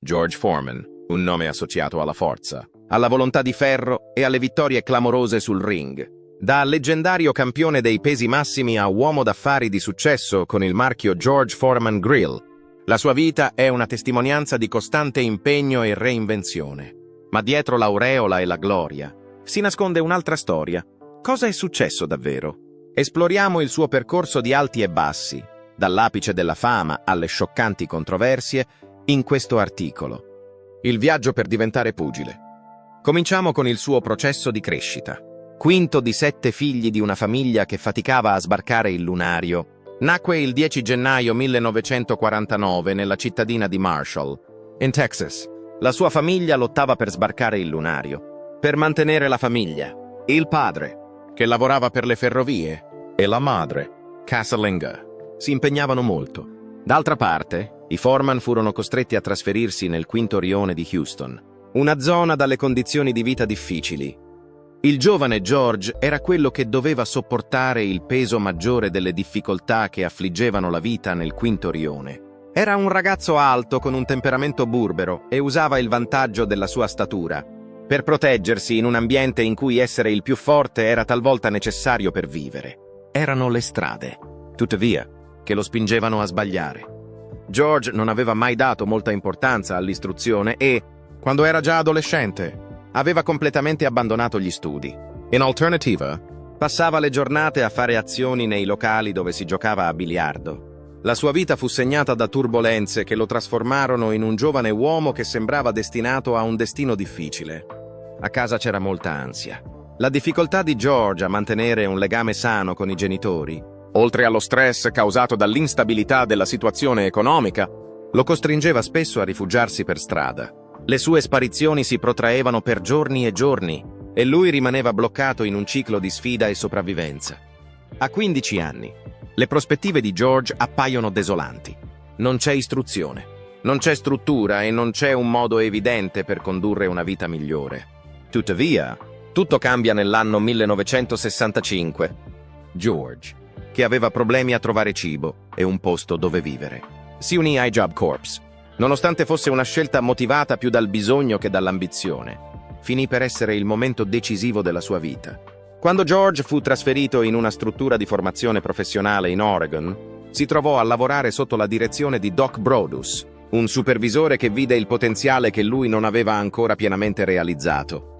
George Foreman, un nome associato alla forza, alla volontà di ferro e alle vittorie clamorose sul ring. Da leggendario campione dei pesi massimi a uomo d'affari di successo con il marchio George Foreman Grill, la sua vita è una testimonianza di costante impegno e reinvenzione. Ma dietro l'aureola e la gloria si nasconde un'altra storia. Cosa è successo davvero? Esploriamo il suo percorso di alti e bassi, dall'apice della fama alle scioccanti controversie, in questo articolo. Il viaggio per diventare pugile. Cominciamo con il suo processo di crescita. Quinto di 7 figli di una famiglia che faticava a sbarcare il lunario, nacque il 10 gennaio 1949 nella cittadina di Marshall, in Texas. La sua famiglia lottava per sbarcare il lunario, per mantenere la famiglia. Il padre, che lavorava per le ferrovie, e la madre, casalinga, si impegnavano molto. D'altra parte, i Foreman furono costretti a trasferirsi nel quinto rione di Houston, una zona dalle condizioni di vita difficili. Il giovane George era quello che doveva sopportare il peso maggiore delle difficoltà che affliggevano la vita nel quinto rione. Era un ragazzo alto con un temperamento burbero e usava il vantaggio della sua statura per proteggersi in un ambiente in cui essere il più forte era talvolta necessario per vivere. Erano le strade, tuttavia, che lo spingevano a sbagliare. George non aveva mai dato molta importanza all'istruzione e, quando era già adolescente, aveva completamente abbandonato gli studi. In alternativa, passava le giornate a fare azioni nei locali dove si giocava a biliardo. La sua vita fu segnata da turbolenze che lo trasformarono in un giovane uomo che sembrava destinato a un destino difficile. A casa c'era molta ansia. La difficoltà di George a mantenere un legame sano con i genitori, oltre allo stress causato dall'instabilità della situazione economica, lo costringeva spesso a rifugiarsi per strada. Le sue sparizioni si protraevano per giorni e giorni e lui rimaneva bloccato in un ciclo di sfida e sopravvivenza. A 15 anni, le prospettive di George appaiono desolanti. Non c'è istruzione, non c'è struttura e non c'è un modo evidente per condurre una vita migliore. Tuttavia, tutto cambia nell'anno 1965. George, che aveva problemi a trovare cibo e un posto dove vivere, si unì ai Job Corps. Nonostante fosse una scelta motivata più dal bisogno che dall'ambizione, finì per essere il momento decisivo della sua vita. Quando George fu trasferito in una struttura di formazione professionale in Oregon, si trovò a lavorare sotto la direzione di Doc Brodus, un supervisore che vide il potenziale che lui non aveva ancora pienamente realizzato.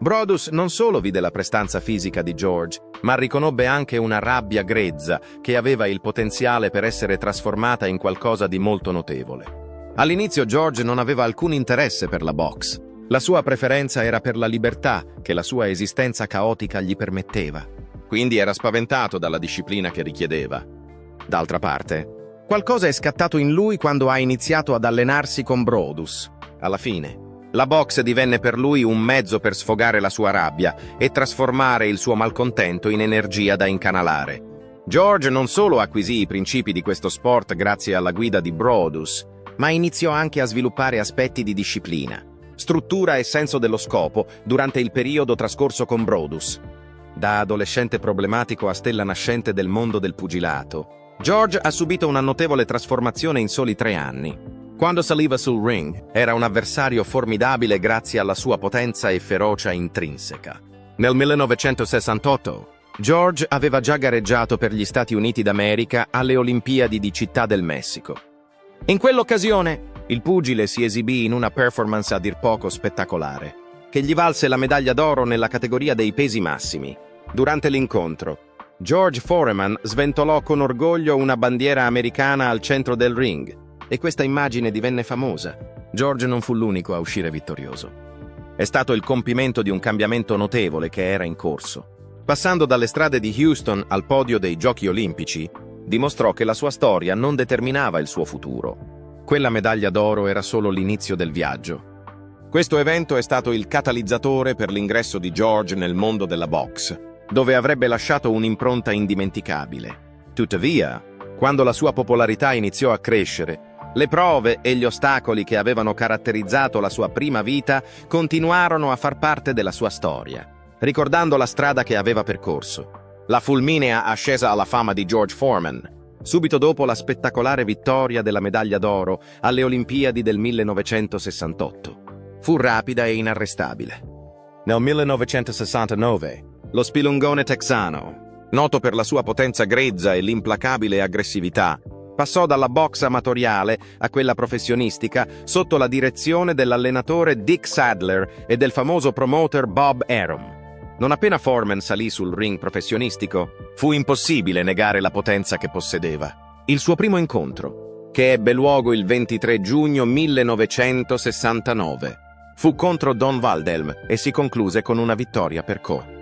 Brodus non solo vide la prestanza fisica di George, ma riconobbe anche una rabbia grezza che aveva il potenziale per essere trasformata in qualcosa di molto notevole. All'inizio George non aveva alcun interesse per la boxe. La sua preferenza era per la libertà che la sua esistenza caotica gli permetteva. Quindi era spaventato dalla disciplina che richiedeva. D'altra parte, qualcosa è scattato in lui quando ha iniziato ad allenarsi con Brodus. Alla fine, la boxe divenne per lui un mezzo per sfogare la sua rabbia e trasformare il suo malcontento in energia da incanalare. George non solo acquisì i principi di questo sport grazie alla guida di Brodus, ma iniziò anche a sviluppare aspetti di disciplina, struttura e senso dello scopo durante il periodo trascorso con Brodus. Da adolescente problematico a stella nascente del mondo del pugilato, George ha subito una notevole trasformazione in soli 3 anni. Quando saliva sul ring, era un avversario formidabile grazie alla sua potenza e ferocia intrinseca. Nel 1968, George aveva già gareggiato per gli Stati Uniti d'America alle Olimpiadi di Città del Messico. In quell'occasione, il pugile si esibì in una performance a dir poco spettacolare, che gli valse la medaglia d'oro nella categoria dei pesi massimi. Durante l'incontro, George Foreman sventolò con orgoglio una bandiera americana al centro del ring, e questa immagine divenne famosa. George non fu l'unico a uscire vittorioso. È stato il compimento di un cambiamento notevole che era in corso. Passando dalle strade di Houston al podio dei Giochi Olimpici, dimostrò che la sua storia non determinava il suo futuro. Quella medaglia d'oro era solo l'inizio del viaggio. Questo evento è stato il catalizzatore per l'ingresso di George nel mondo della boxe, dove avrebbe lasciato un'impronta indimenticabile. Tuttavia, quando la sua popolarità iniziò a crescere, le prove e gli ostacoli che avevano caratterizzato la sua prima vita continuarono a far parte della sua storia, ricordando la strada che aveva percorso. La fulminea ascesa alla fama di George Foreman subito dopo la spettacolare vittoria della medaglia d'oro alle Olimpiadi del 1968. Fu rapida e inarrestabile. Nel 1969, lo spilungone texano, noto per la sua potenza grezza e l'implacabile aggressività, passò dalla box amatoriale a quella professionistica sotto la direzione dell'allenatore Dick Sadler e del famoso promoter Bob Arum. Non appena Foreman salì sul ring professionistico, fu impossibile negare la potenza che possedeva. Il suo primo incontro, che ebbe luogo il 23 giugno 1969, fu contro Don Waldelm e si concluse con una vittoria per KO.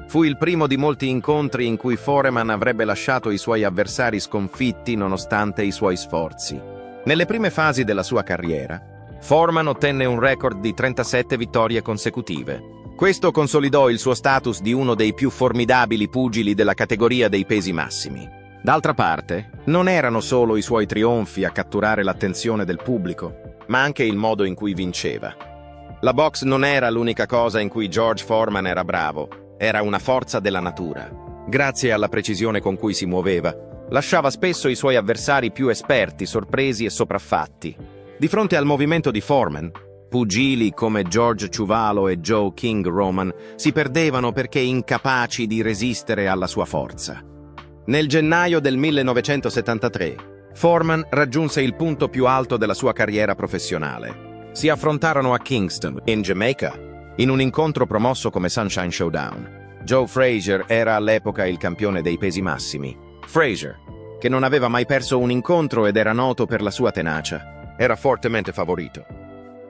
Fu il primo di molti incontri in cui Foreman avrebbe lasciato i suoi avversari sconfitti nonostante i suoi sforzi. Nelle prime fasi della sua carriera, Foreman ottenne un record di 37 vittorie consecutive. Questo consolidò il suo status di uno dei più formidabili pugili della categoria dei pesi massimi. D'altra parte, non erano solo i suoi trionfi a catturare l'attenzione del pubblico, ma anche il modo in cui vinceva. La box non era l'unica cosa in cui George Foreman era bravo. Era una forza della natura. Grazie alla precisione con cui si muoveva, lasciava spesso i suoi avversari più esperti, sorpresi e sopraffatti. Di fronte al movimento di Foreman, pugili come George Chuvalo e Joe King Roman si perdevano perché incapaci di resistere alla sua forza. Nel gennaio del 1973, Foreman raggiunse il punto più alto della sua carriera professionale. Si affrontarono a Kingston, in Jamaica, in un incontro promosso come Sunshine Showdown. Joe Frazier era all'epoca il campione dei pesi massimi. Frazier, che non aveva mai perso un incontro ed era noto per la sua tenacia, era fortemente favorito.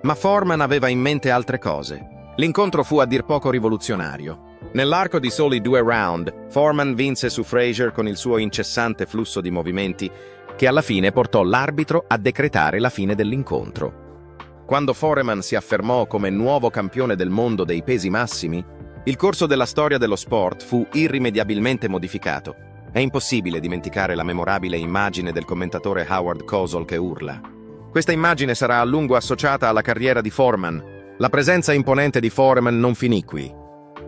Ma Foreman aveva in mente altre cose. L'incontro fu a dir poco rivoluzionario. Nell'arco di soli 2 round, Foreman vinse su Frazier con il suo incessante flusso di movimenti, che alla fine portò l'arbitro a decretare la fine dell'incontro. Quando Foreman si affermò come nuovo campione del mondo dei pesi massimi, il corso della storia dello sport fu irrimediabilmente modificato. È impossibile dimenticare la memorabile immagine del commentatore Howard Cosell che urla. Questa immagine sarà a lungo associata alla carriera di Foreman. La presenza imponente di Foreman non finì qui.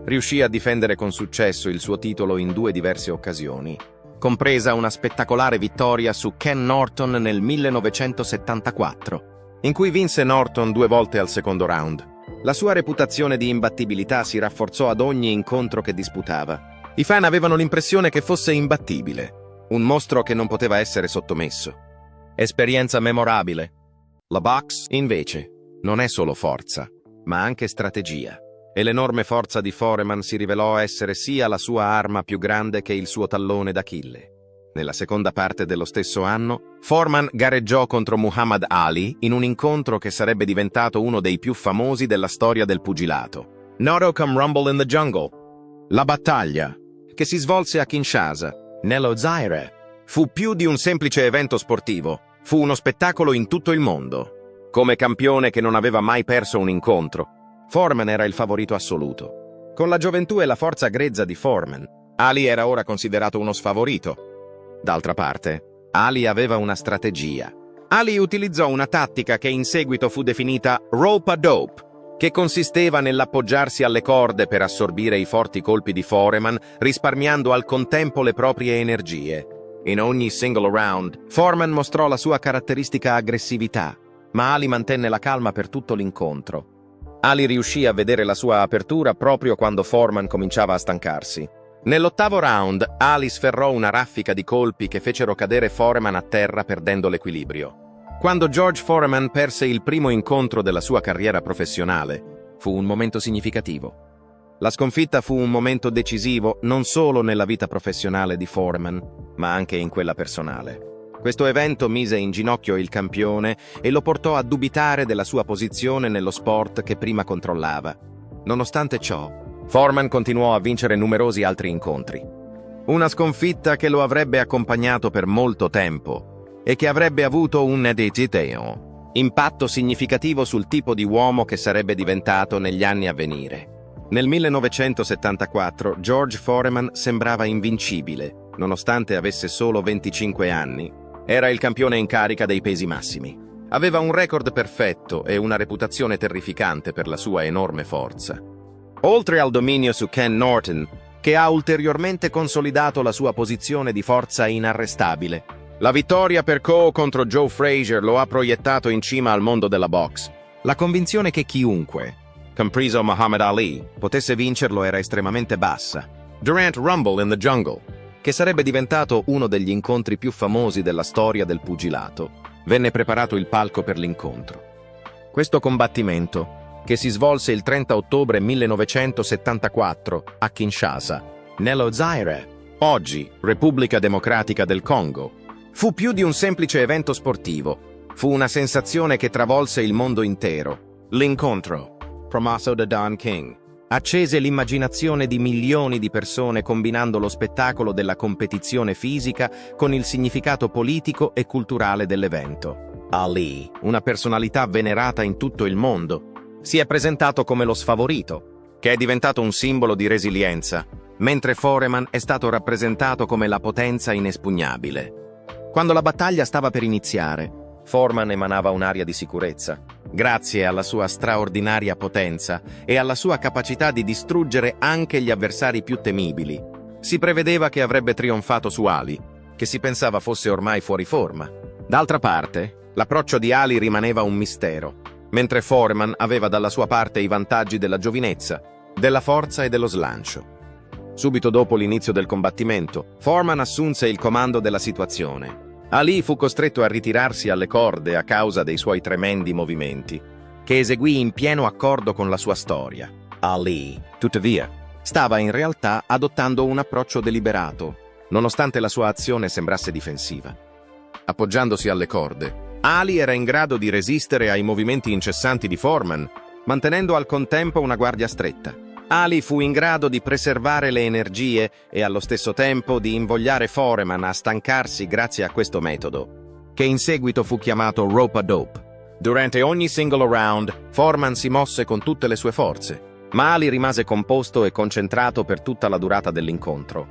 Riuscì a difendere con successo il suo titolo in 2 diverse occasioni, compresa una spettacolare vittoria su Ken Norton nel 1974. In cui vinse Norton 2 volte al secondo round. La sua reputazione di imbattibilità si rafforzò ad ogni incontro che disputava. I fan avevano l'impressione che fosse imbattibile, un mostro che non poteva essere sottomesso. Esperienza memorabile. La box, invece, non è solo forza, ma anche strategia. E l'enorme forza di Foreman si rivelò essere sia la sua arma più grande che il suo tallone d'Achille. Nella seconda parte dello stesso anno, Foreman gareggiò contro Muhammad Ali in un incontro che sarebbe diventato uno dei più famosi della storia del pugilato. Noto come Rumble in the Jungle. La battaglia, che si svolse a Kinshasa, nello Zaire, fu più di un semplice evento sportivo, fu uno spettacolo in tutto il mondo. Come campione che non aveva mai perso un incontro, Foreman era il favorito assoluto. Con la gioventù e la forza grezza di Foreman, Ali era ora considerato uno sfavorito. D'altra parte, Ali aveva una strategia. Ali utilizzò una tattica che in seguito fu definita rope-a-dope, che consisteva nell'appoggiarsi alle corde per assorbire i forti colpi di Foreman, risparmiando al contempo le proprie energie. In ogni single round, Foreman mostrò la sua caratteristica aggressività, ma Ali mantenne la calma per tutto l'incontro. Ali riuscì a vedere la sua apertura proprio quando Foreman cominciava a stancarsi. Nell'8º round, Ali sferrò una raffica di colpi che fecero cadere Foreman a terra perdendo l'equilibrio. Quando George Foreman perse il primo incontro della sua carriera professionale, fu un momento significativo. La sconfitta fu un momento decisivo non solo nella vita professionale di Foreman, ma anche in quella personale. Questo evento mise in ginocchio il campione e lo portò a dubitare della sua posizione nello sport che prima controllava. Nonostante ciò, Foreman continuò a vincere numerosi altri incontri. Una sconfitta che lo avrebbe accompagnato per molto tempo e che avrebbe avuto un impatto significativo sul tipo di uomo che sarebbe diventato negli anni a venire. Nel 1974 George Foreman sembrava invincibile, nonostante avesse solo 25 anni. Era il campione in carica dei pesi massimi. Aveva un record perfetto e una reputazione terrificante per la sua enorme forza. Oltre al dominio su Ken Norton, che ha ulteriormente consolidato la sua posizione di forza inarrestabile, La vittoria per Cole contro Joe Frazier lo ha proiettato in cima al mondo della box. La convinzione che chiunque, compreso Muhammad Ali, potesse vincerlo era estremamente bassa. Durant Rumble in the Jungle, che sarebbe diventato uno degli incontri più famosi della storia del pugilato, venne preparato il palco per l'incontro. Questo combattimento, che si svolse il 30 ottobre 1974 a Kinshasa, nello Zaire, oggi Repubblica Democratica del Congo, fu più di un semplice evento sportivo. Fu una sensazione che travolse il mondo intero. L'incontro, promosso da Don King, accese l'immaginazione di milioni di persone combinando lo spettacolo della competizione fisica con il significato politico e culturale dell'evento. Ali, una personalità venerata in tutto il mondo, si è presentato come lo sfavorito, che è diventato un simbolo di resilienza, mentre Foreman è stato rappresentato come la potenza inespugnabile. Quando la battaglia stava per iniziare, Foreman emanava un'aria di sicurezza, grazie alla sua straordinaria potenza e alla sua capacità di distruggere anche gli avversari più temibili. Si prevedeva che avrebbe trionfato su Ali, che si pensava fosse ormai fuori forma. D'altra parte, l'approccio di Ali rimaneva un mistero, mentre Foreman aveva dalla sua parte i vantaggi della giovinezza, della forza e dello slancio. Subito dopo l'inizio del combattimento, Foreman assunse il comando della situazione. Ali fu costretto a ritirarsi alle corde a causa dei suoi tremendi movimenti, che eseguì in pieno accordo con la sua storia. Ali, tuttavia, stava in realtà adottando un approccio deliberato, nonostante la sua azione sembrasse difensiva. Appoggiandosi alle corde, Ali era in grado di resistere ai movimenti incessanti di Foreman, mantenendo al contempo una guardia stretta. Ali fu in grado di preservare le energie e allo stesso tempo di invogliare Foreman a stancarsi grazie a questo metodo, che in seguito fu chiamato rope-a-dope. Durante ogni singolo round, Foreman si mosse con tutte le sue forze, ma Ali rimase composto e concentrato per tutta la durata dell'incontro.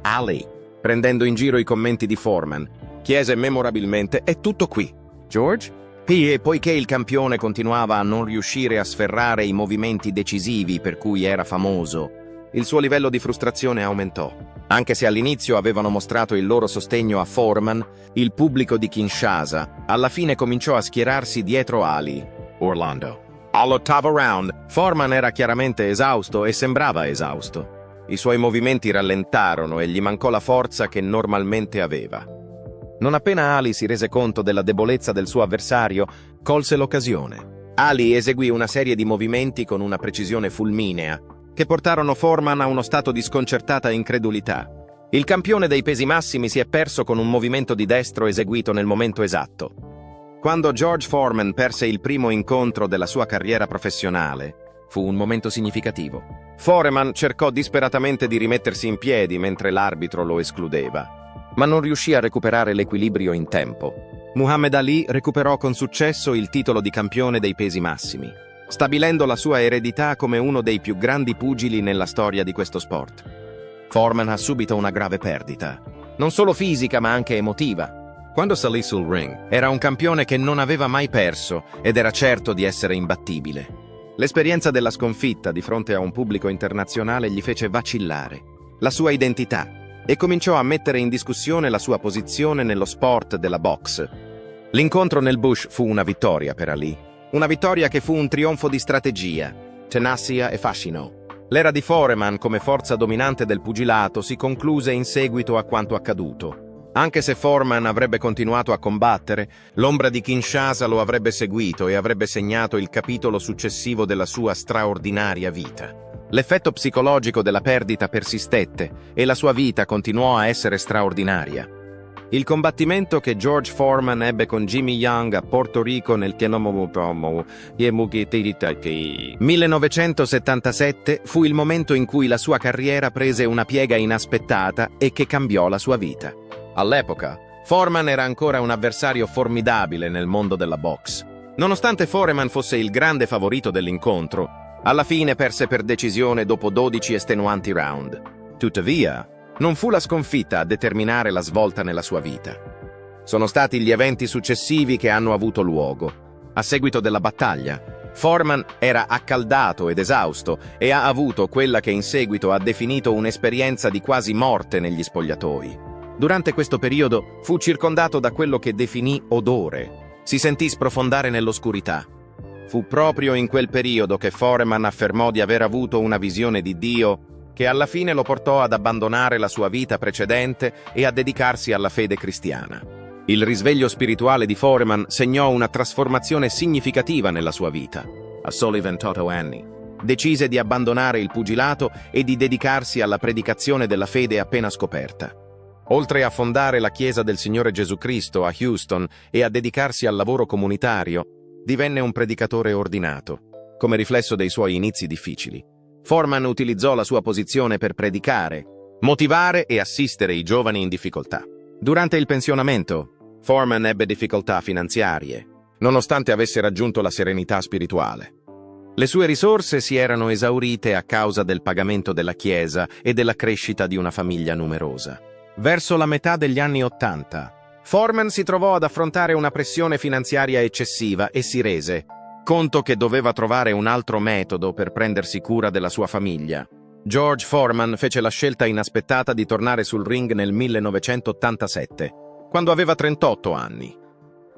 Ali, prendendo in giro i commenti di Foreman, chiese memorabilmente: «È tutto qui, George?» E poiché il campione continuava a non riuscire a sferrare i movimenti decisivi per cui era famoso, il suo livello di frustrazione aumentò. Anche se all'inizio avevano mostrato il loro sostegno a Foreman, il pubblico di Kinshasa alla fine cominciò a schierarsi dietro Ali. Orlando. All'ottavo round, Foreman era chiaramente esausto e sembrava esausto. I suoi movimenti rallentarono e gli mancò la forza che normalmente aveva. Non appena Ali si rese conto della debolezza del suo avversario, colse l'occasione. Ali eseguì una serie di movimenti con una precisione fulminea, che portarono Foreman a uno stato di sconcertata incredulità. Il campione dei pesi massimi si è perso con un movimento di destro eseguito nel momento esatto. Quando George Foreman perse il primo incontro della sua carriera professionale, fu un momento significativo. Foreman cercò disperatamente di rimettersi in piedi mentre l'arbitro lo escludeva, ma non riuscì a recuperare l'equilibrio in tempo. Muhammad Ali recuperò con successo il titolo di campione dei pesi massimi, stabilendo la sua eredità come uno dei più grandi pugili nella storia di questo sport. Foreman ha subito una grave perdita, non solo fisica ma anche emotiva. Quando salì sul ring, era un campione che non aveva mai perso ed era certo di essere imbattibile. L'esperienza della sconfitta di fronte a un pubblico internazionale gli fece vacillare la sua identità e cominciò a mettere in discussione la sua posizione nello sport della box. L'incontro nel bush fu una vittoria per Ali, una vittoria che fu un trionfo di strategia, tenacia e fascino. L'era di Foreman come forza dominante del pugilato si concluse in seguito a quanto accaduto. Anche se Foreman avrebbe continuato a combattere, l'ombra di Kinshasa lo avrebbe seguito e avrebbe segnato il capitolo successivo della sua straordinaria vita. L'effetto psicologico della perdita persistette e la sua vita continuò a essere straordinaria. Il combattimento che George Foreman ebbe con Jimmy Young a Porto Rico nel 1977 fu il momento in cui la sua carriera prese una piega inaspettata e che cambiò la sua vita. All'epoca, Foreman era ancora un avversario formidabile nel mondo della box. Nonostante Foreman fosse il grande favorito dell'incontro, alla fine perse per decisione dopo 12 estenuanti round. Tuttavia, non fu la sconfitta a determinare la svolta nella sua vita. Sono stati gli eventi successivi che hanno avuto luogo. A seguito della battaglia, Foreman era accaldato ed esausto e ha avuto quella che in seguito ha definito un'esperienza di quasi morte negli spogliatoi. Durante questo periodo fu circondato da quello che definì odore. Si sentì sprofondare nell'oscurità. Fu proprio in quel periodo che Foreman affermò di aver avuto una visione di Dio che alla fine lo portò ad abbandonare la sua vita precedente e a dedicarsi alla fede cristiana. Il risveglio spirituale di Foreman segnò una trasformazione significativa nella sua vita. A soli 28 anni, decise di abbandonare il pugilato e di dedicarsi alla predicazione della fede appena scoperta. Oltre a fondare la Chiesa del Signore Gesù Cristo a Houston e a dedicarsi al lavoro comunitario, divenne un predicatore ordinato, come riflesso dei suoi inizi difficili. Foreman utilizzò la sua posizione per predicare, motivare e assistere i giovani in difficoltà. Durante il pensionamento, Foreman ebbe difficoltà finanziarie, nonostante avesse raggiunto la serenità spirituale. Le sue risorse si erano esaurite a causa del pagamento della Chiesa e della crescita di una famiglia numerosa. Verso la metà degli anni '80, Foreman si trovò ad affrontare una pressione finanziaria eccessiva e si rese conto che doveva trovare un altro metodo per prendersi cura della sua famiglia. George Foreman fece la scelta inaspettata di tornare sul ring nel 1987, quando aveva 38 anni.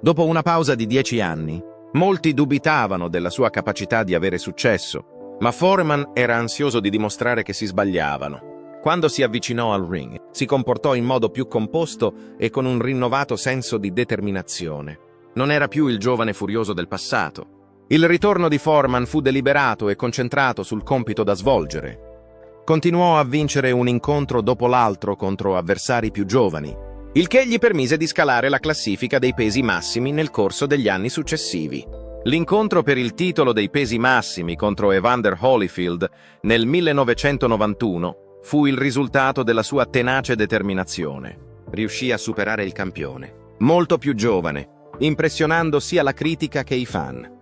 Dopo una pausa di 10 anni, molti dubitavano della sua capacità di avere successo, ma Foreman era ansioso di dimostrare che si sbagliavano. Quando si avvicinò al ring, si comportò in modo più composto e con un rinnovato senso di determinazione. Non era più il giovane furioso del passato. Il ritorno di Foreman fu deliberato e concentrato sul compito da svolgere. Continuò a vincere un incontro dopo l'altro contro avversari più giovani, il che gli permise di scalare la classifica dei pesi massimi nel corso degli anni successivi. L'incontro per il titolo dei pesi massimi contro Evander Holyfield nel 1991 fu il risultato della sua tenace determinazione. Riuscì a superare il campione, molto più giovane, impressionando sia la critica che i fan.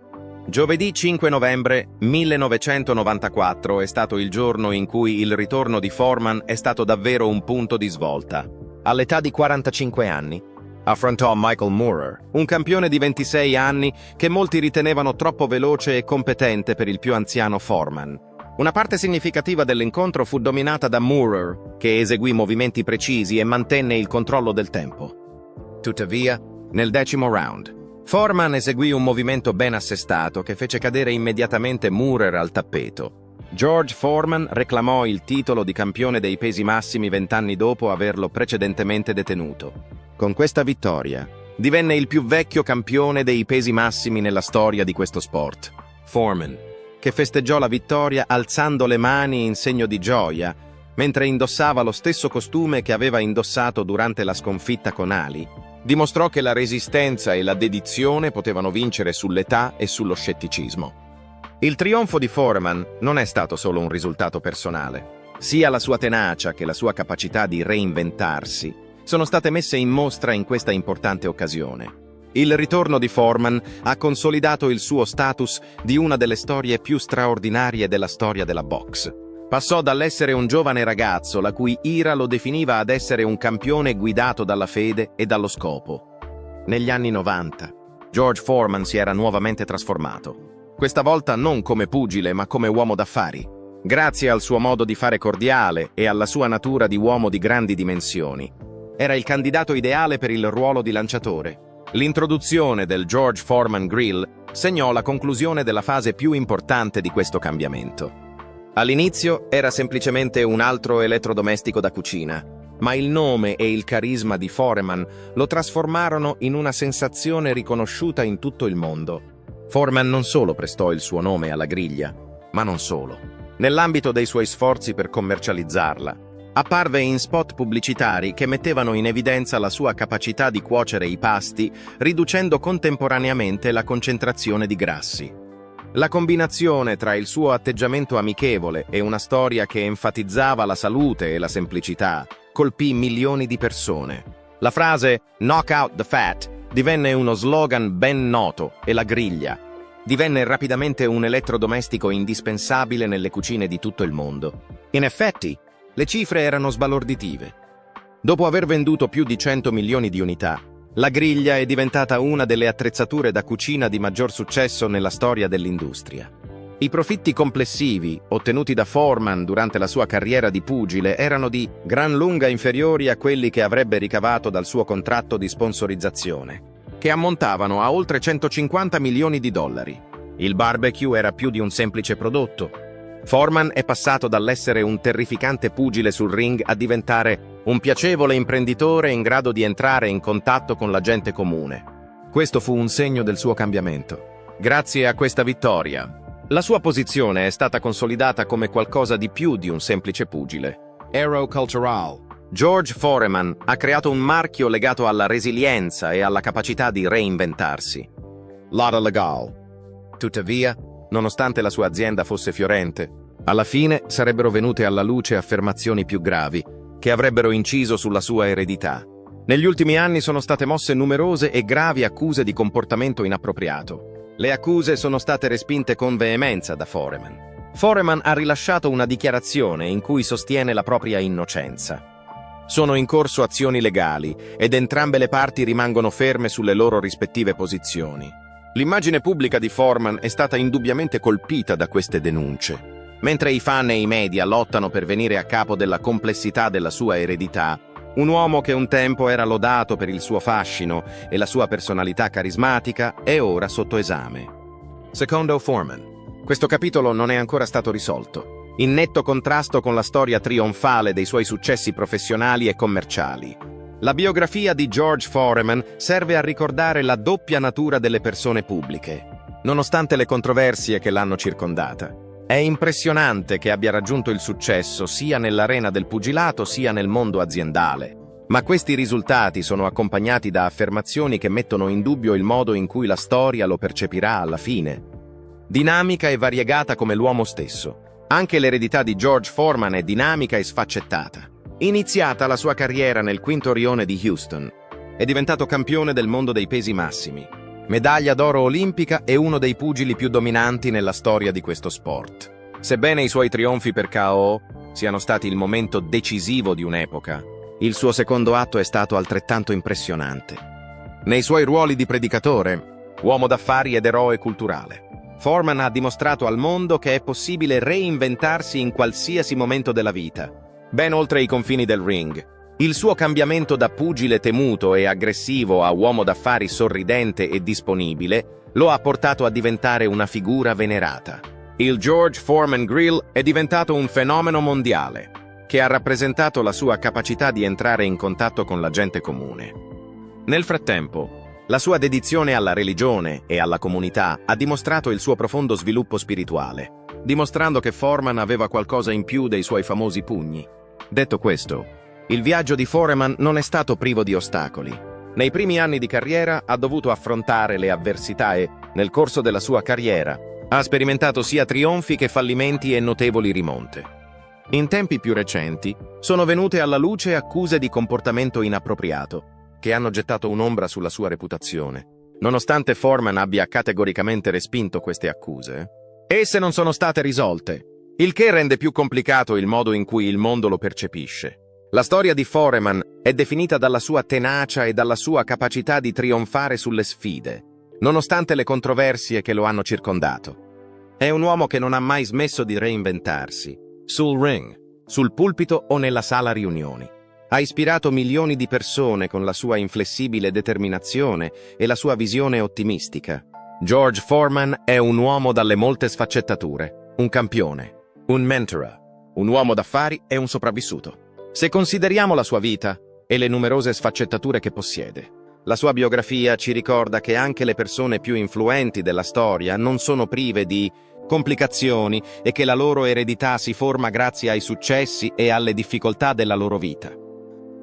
Giovedì 5 novembre 1994 è stato il giorno in cui il ritorno di Foreman è stato davvero un punto di svolta. All'età di 45 anni, affrontò Michael Moorer, un campione di 26 anni che molti ritenevano troppo veloce e competente per il più anziano Foreman. Una parte significativa dell'incontro fu dominata da Moorer, che eseguì movimenti precisi e mantenne il controllo del tempo. Tuttavia, nel 10° round, Foreman eseguì un movimento ben assestato che fece cadere immediatamente Moorer al tappeto. George Foreman reclamò il titolo di campione dei pesi massimi 20 anni dopo averlo precedentemente detenuto. Con questa vittoria, divenne il più vecchio campione dei pesi massimi nella storia di questo sport. Foreman, che festeggiò la vittoria alzando le mani in segno di gioia, mentre indossava lo stesso costume che aveva indossato durante la sconfitta con Ali, dimostrò che la resistenza e la dedizione potevano vincere sull'età e sullo scetticismo. Il trionfo di Foreman non è stato solo un risultato personale. Sia la sua tenacia che la sua capacità di reinventarsi sono state messe in mostra in questa importante occasione. Il ritorno di Foreman ha consolidato il suo status di una delle storie più straordinarie della storia della boxe. Passò dall'essere un giovane ragazzo la cui ira lo definiva ad essere un campione guidato dalla fede e dallo scopo. Negli anni 90, George Foreman si era nuovamente trasformato. Questa volta non come pugile, ma come uomo d'affari. Grazie al suo modo di fare cordiale e alla sua natura di uomo di grandi dimensioni, era il candidato ideale per il ruolo di lanciatore. L'introduzione del George Foreman Grill segnò la conclusione della fase più importante di questo cambiamento. All'inizio era semplicemente un altro elettrodomestico da cucina, ma il nome e il carisma di Foreman lo trasformarono in una sensazione riconosciuta in tutto il mondo. Foreman non solo prestò il suo nome alla griglia, ma non solo. Nell'ambito dei suoi sforzi per commercializzarla, apparve in spot pubblicitari che mettevano in evidenza la sua capacità di cuocere i pasti, riducendo contemporaneamente la concentrazione di grassi. La combinazione tra il suo atteggiamento amichevole e una storia che enfatizzava la salute e la semplicità colpì milioni di persone. La frase "Knock out the fat" divenne uno slogan ben noto e la griglia divenne rapidamente un elettrodomestico indispensabile nelle cucine di tutto il mondo. In effetti, le cifre erano sbalorditive. Dopo aver venduto più di 100 milioni di unità, la griglia è diventata una delle attrezzature da cucina di maggior successo nella storia dell'industria. I profitti complessivi ottenuti da Foreman durante la sua carriera di pugile erano di gran lunga inferiori a quelli che avrebbe ricavato dal suo contratto di sponsorizzazione, che ammontavano a oltre 150 milioni di dollari. Il barbecue era più di un semplice prodotto. Foreman è passato dall'essere un terrificante pugile sul ring a diventare un piacevole imprenditore in grado di entrare in contatto con la gente comune. Questo fu un segno del suo cambiamento. Grazie a questa vittoria, la sua posizione è stata consolidata come qualcosa di più di un semplice pugile. Ero cultural. George Foreman ha creato un marchio legato alla resilienza e alla capacità di reinventarsi. Lotta legal. Tuttavia, nonostante la sua azienda fosse fiorente, alla fine sarebbero venute alla luce affermazioni più gravi, che avrebbero inciso sulla sua eredità. Negli ultimi anni sono state mosse numerose e gravi accuse di comportamento inappropriato. Le accuse sono state respinte con veemenza da Foreman. Foreman ha rilasciato una dichiarazione in cui sostiene la propria innocenza. Sono in corso azioni legali ed entrambe le parti rimangono ferme sulle loro rispettive posizioni. L'immagine pubblica di Foreman è stata indubbiamente colpita da queste denunce. Mentre i fan e i media lottano per venire a capo della complessità della sua eredità, un uomo che un tempo era lodato per il suo fascino e la sua personalità carismatica è ora sotto esame. Secondo Foreman, questo capitolo non è ancora stato risolto, in netto contrasto con la storia trionfale dei suoi successi professionali e commerciali. La biografia di George Foreman serve a ricordare la doppia natura delle persone pubbliche, nonostante le controversie che l'hanno circondata. È impressionante che abbia raggiunto il successo sia nell'arena del pugilato sia nel mondo aziendale, ma questi risultati sono accompagnati da affermazioni che mettono in dubbio il modo in cui la storia lo percepirà alla fine. Dinamica e variegata come l'uomo stesso, anche l'eredità di George Foreman è dinamica e sfaccettata. Iniziata la sua carriera nel quinto rione di Houston, è diventato campione del mondo dei pesi massimi, medaglia d'oro olimpica e uno dei pugili più dominanti nella storia di questo sport. Sebbene i suoi trionfi per KO siano stati il momento decisivo di un'epoca, il suo secondo atto è stato altrettanto impressionante. Nei suoi ruoli di predicatore, uomo d'affari ed eroe culturale, Foreman ha dimostrato al mondo che è possibile reinventarsi in qualsiasi momento della vita, ben oltre i confini del ring. Il suo cambiamento da pugile temuto e aggressivo a uomo d'affari sorridente e disponibile lo ha portato a diventare una figura venerata. Il George Foreman Grill è diventato un fenomeno mondiale, che ha rappresentato la sua capacità di entrare in contatto con la gente comune. Nel frattempo, la sua dedizione alla religione e alla comunità ha dimostrato il suo profondo sviluppo spirituale, dimostrando che Foreman aveva qualcosa in più dei suoi famosi pugni. Detto questo, il viaggio di Foreman non è stato privo di ostacoli. Nei primi anni di carriera ha dovuto affrontare le avversità e, nel corso della sua carriera, ha sperimentato sia trionfi che fallimenti e notevoli rimonte. In tempi più recenti, sono venute alla luce accuse di comportamento inappropriato, che hanno gettato un'ombra sulla sua reputazione. Nonostante Foreman abbia categoricamente respinto queste accuse, esse non sono state risolte, il che rende più complicato il modo in cui il mondo lo percepisce. La storia di Foreman è definita dalla sua tenacia e dalla sua capacità di trionfare sulle sfide, nonostante le controversie che lo hanno circondato. È un uomo che non ha mai smesso di reinventarsi, sul ring, sul pulpito o nella sala riunioni. Ha ispirato milioni di persone con la sua inflessibile determinazione e la sua visione ottimistica. George Foreman è un uomo dalle molte sfaccettature, un campione, un mentore, un uomo d'affari e un sopravvissuto. Se consideriamo la sua vita e le numerose sfaccettature che possiede, la sua biografia ci ricorda che anche le persone più influenti della storia non sono prive di complicazioni e che la loro eredità si forma grazie ai successi e alle difficoltà della loro vita.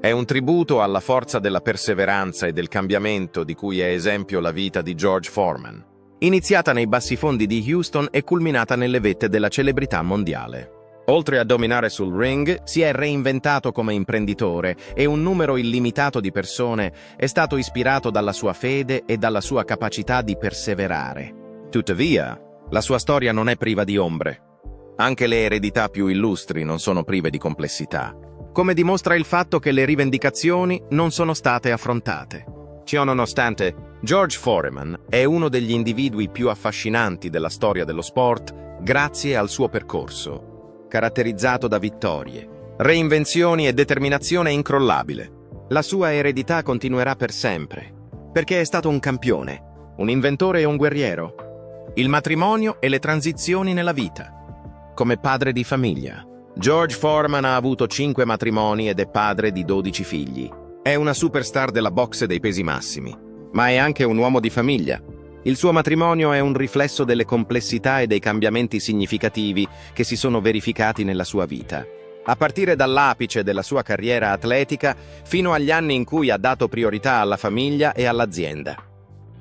È un tributo alla forza della perseveranza e del cambiamento di cui è esempio la vita di George Foreman, iniziata nei bassifondi di Houston e culminata nelle vette della celebrità mondiale. Oltre a dominare sul ring, si è reinventato come imprenditore e un numero illimitato di persone è stato ispirato dalla sua fede e dalla sua capacità di perseverare. Tuttavia, la sua storia non è priva di ombre. Anche le eredità più illustri non sono prive di complessità, come dimostra il fatto che le rivendicazioni non sono state affrontate. Ciononostante, George Foreman è uno degli individui più affascinanti della storia dello sport grazie al suo percorso, caratterizzato da vittorie, reinvenzioni e determinazione incrollabile. La sua eredità continuerà per sempre, perché è stato un campione, un inventore e un guerriero. Il matrimonio e le transizioni nella vita. Come padre di famiglia, George Foreman ha avuto 5 matrimoni ed è padre di 12 figli. È una superstar della boxe dei pesi massimi, ma è anche un uomo di famiglia. Il suo matrimonio è un riflesso delle complessità e dei cambiamenti significativi che si sono verificati nella sua vita, a partire dall'apice della sua carriera atletica fino agli anni in cui ha dato priorità alla famiglia e all'azienda.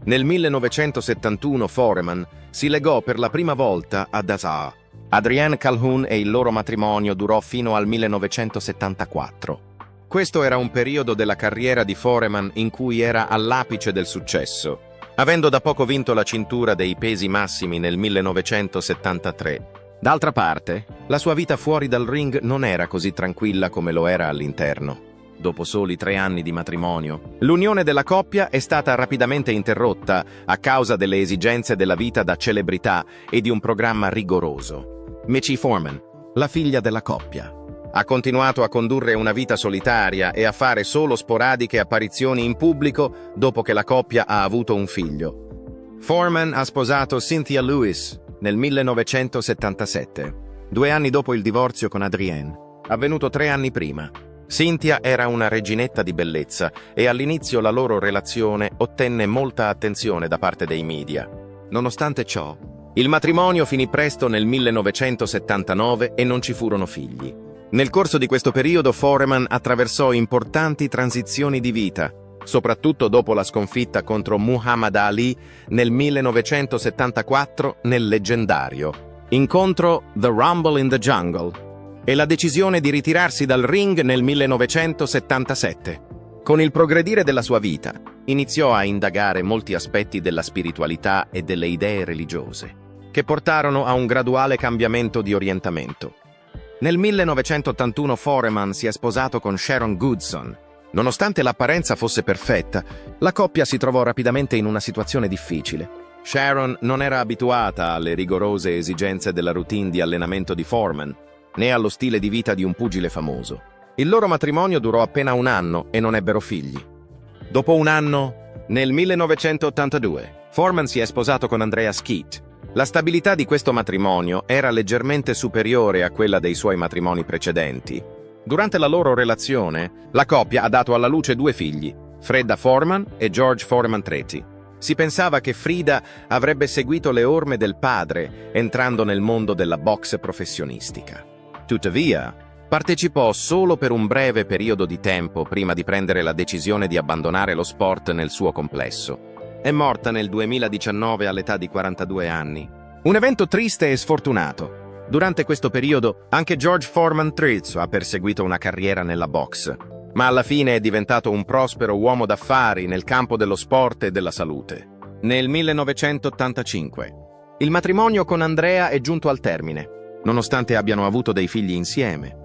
Nel 1971 Foreman si legò per la prima volta a Dazaa. Adrienne Calhoun e il loro matrimonio durò fino al 1974. Questo era un periodo della carriera di Foreman in cui era all'apice del successo, avendo da poco vinto la cintura dei pesi massimi nel 1973. D'altra parte, la sua vita fuori dal ring non era così tranquilla come lo era all'interno. Dopo soli 3 anni di matrimonio, l'unione della coppia è stata rapidamente interrotta a causa delle esigenze della vita da celebrità e di un programma rigoroso. Michie Foreman, la figlia della coppia, ha continuato a condurre una vita solitaria e a fare solo sporadiche apparizioni in pubblico dopo che la coppia ha avuto un figlio. Foreman ha sposato Cynthia Lewis nel 1977, 2 anni dopo il divorzio con Adrienne, avvenuto 3 anni prima. Cynthia era una reginetta di bellezza e all'inizio la loro relazione ottenne molta attenzione da parte dei media. Nonostante ciò, il matrimonio finì presto nel 1979 e non ci furono figli. Nel corso di questo periodo Foreman attraversò importanti transizioni di vita, soprattutto dopo la sconfitta contro Muhammad Ali nel 1974 nel leggendario incontro The Rumble in the Jungle e la decisione di ritirarsi dal ring nel 1977. Con il progredire della sua vita, iniziò a indagare molti aspetti della spiritualità e delle idee religiose, che portarono a un graduale cambiamento di orientamento. Nel 1981 Foreman si è sposato con Sharon Goodson. Nonostante l'apparenza fosse perfetta, la coppia si trovò rapidamente in una situazione difficile. Sharon non era abituata alle rigorose esigenze della routine di allenamento di Foreman, né allo stile di vita di un pugile famoso. Il loro matrimonio durò appena 1 anno e non ebbero figli. Dopo 1 anno, nel 1982, Foreman si è sposato con Andrea Skeet. La stabilità di questo matrimonio era leggermente superiore a quella dei suoi matrimoni precedenti. Durante la loro relazione, la coppia ha dato alla luce 2 figli, Freda Foreman e George Foreman III. Si pensava che Frida avrebbe seguito le orme del padre, entrando nel mondo della boxe professionistica. Tuttavia, partecipò solo per un breve periodo di tempo prima di prendere la decisione di abbandonare lo sport nel suo complesso. È morta nel 2019 all'età di 42 anni. Un evento triste e sfortunato. Durante questo periodo, anche George Foreman III ha perseguito una carriera nella boxe, ma alla fine è diventato un prospero uomo d'affari nel campo dello sport e della salute. Nel 1985, il matrimonio con Andrea è giunto al termine, nonostante abbiano avuto dei figli insieme.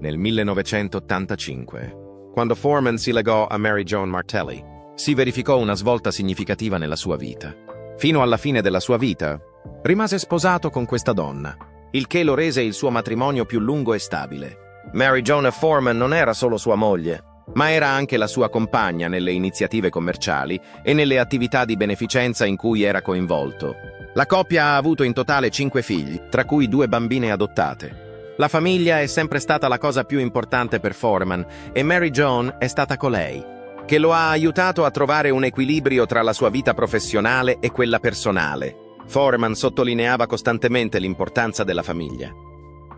Nel 1985, quando Foreman si legò a Mary Jo Martelli, si verificò una svolta significativa nella sua vita. Fino alla fine della sua vita, rimase sposato con questa donna, il che lo rese il suo matrimonio più lungo e stabile. Mary Jo Foreman non era solo sua moglie, ma era anche la sua compagna nelle iniziative commerciali e nelle attività di beneficenza in cui era coinvolto. La coppia ha avuto in totale 5 figli, tra cui 2 bambine adottate. La famiglia è sempre stata la cosa più importante per Foreman e Mary Jo è stata colei che lo ha aiutato a trovare un equilibrio tra la sua vita professionale e quella personale. Foreman sottolineava costantemente l'importanza della famiglia.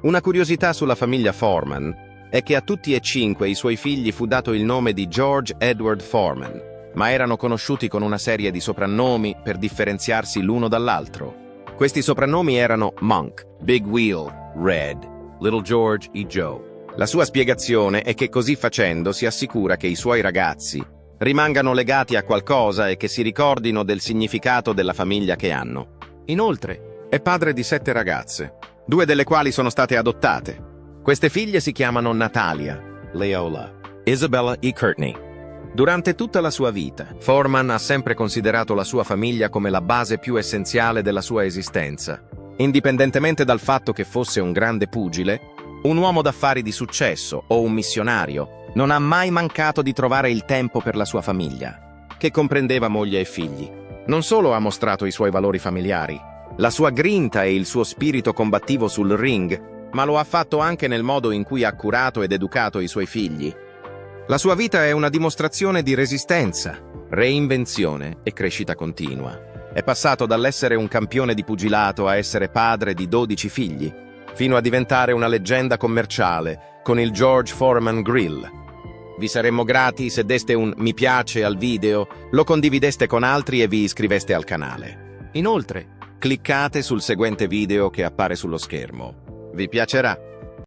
Una curiosità sulla famiglia Foreman è che a tutti e 5 i suoi figli fu dato il nome di George Edward Foreman, ma erano conosciuti con una serie di soprannomi per differenziarsi l'uno dall'altro. Questi soprannomi erano Monk, Big Wheel, Red, Little George e Joe. La sua spiegazione è che così facendo si assicura che i suoi ragazzi rimangano legati a qualcosa e che si ricordino del significato della famiglia che hanno. Inoltre, è padre di 7 ragazze, 2 delle quali sono state adottate. Queste figlie si chiamano Natalia, Leola, Isabella e Courtney. Durante tutta la sua vita, Foreman ha sempre considerato la sua famiglia come la base più essenziale della sua esistenza. Indipendentemente dal fatto che fosse un grande pugile, un uomo d'affari di successo o un missionario, non ha mai mancato di trovare il tempo per la sua famiglia, che comprendeva moglie e figli. Non solo ha mostrato i suoi valori familiari, la sua grinta e il suo spirito combattivo sul ring, ma lo ha fatto anche nel modo in cui ha curato ed educato i suoi figli. La sua vita è una dimostrazione di resistenza, reinvenzione e crescita continua. È passato dall'essere un campione di pugilato a essere padre di 12 figli, fino a diventare una leggenda commerciale con il George Foreman Grill. Vi saremmo grati se deste un mi piace al video, lo condivideste con altri e vi iscriveste al canale. Inoltre, cliccate sul seguente video che appare sullo schermo. Vi piacerà.